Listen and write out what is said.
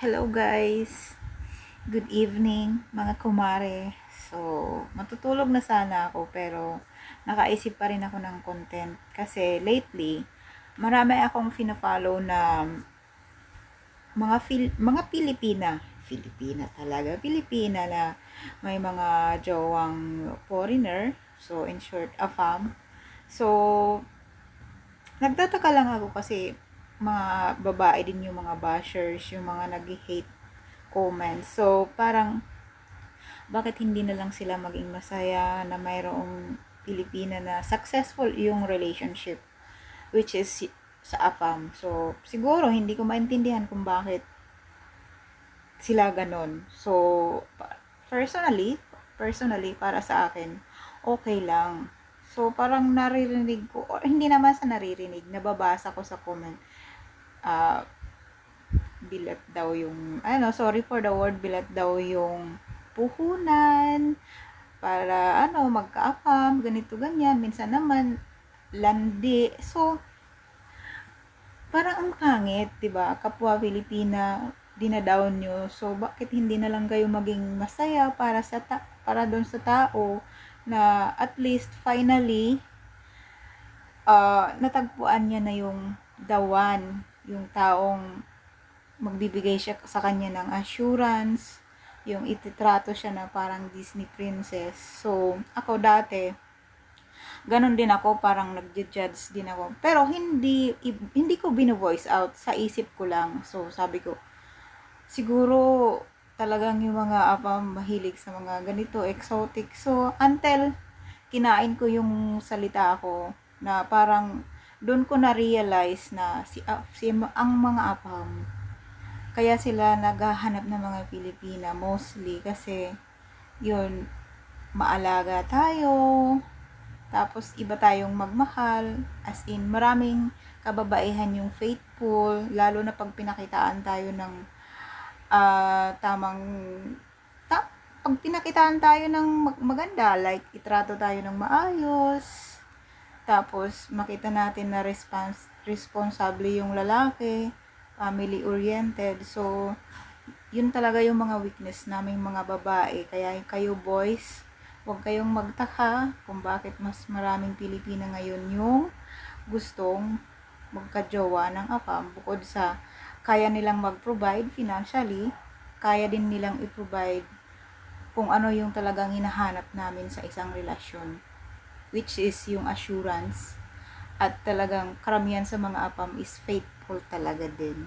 Hello guys! Good evening mga kumare. So, matutulog na sana ako pero nakaisip pa rin ako ng content kasi lately marami akong fina-follow na mga Filipina talaga. Pilipina na may mga jowang foreigner. So, in short, AFAM. So, nagtataka lang ako kasi mga babae din yung mga bashers, yung mga nag-hate comments. So, parang, bakit hindi na lang sila maging masaya na mayroong Pilipina na successful yung relationship, which is sa AFAM. So, siguro, hindi ko maintindihan kung bakit sila ganon. So, personally, para sa akin, okay lang. So, parang naririnig ko, or hindi naman sa naririnig, nababasa ko sa comment, ah, bilat daw yung, sorry for the word, bilat daw yung puhunan, para, magkaapam, ganito, ganyan. Minsan naman, landi. So, parang ang pangit, 'di ba? Kapwa Pilipina, dinadown nyo. So, bakit hindi na lang kayo maging masaya para doon sa tao na at least finally natagpuan niya na yung the one, yung taong magbibigay siya sa kanya ng assurance, yung ititrato siya na parang Disney princess. So, ako dati, ganon din ako, parang nagja-judge din ako. Pero hindi ko bino-voice out, sa isip ko lang. So, sabi ko, siguro talagang yung mga mahilig sa mga ganito, exotic. So, until kinain ko yung salita ko, na parang doon ko na-realize na ang mga apam, kaya sila naghahanap ng mga Pilipina mostly kasi yun, maalaga tayo, tapos iba tayong magmahal, as in maraming kababaihan yung faithful, lalo na pag pinakitaan tayo ng tamang pag pinakitaan tayo ng maganda, like itrato tayo ng maayos, tapos makita natin na responsable yung lalaki, family oriented. So, yun talaga yung mga weakness naming mga babae. Kaya kayo boys, huwag kayong magtaka kung bakit mas maraming Pilipina ngayon yung gustong magkajowa ng apam. Bukod sa kaya nilang mag-provide financially, kaya din nilang i-provide kung ano yung talagang hinahanap namin sa isang relasyon, which is yung assurance. At talagang karamihan sa mga apam is faithful talaga din.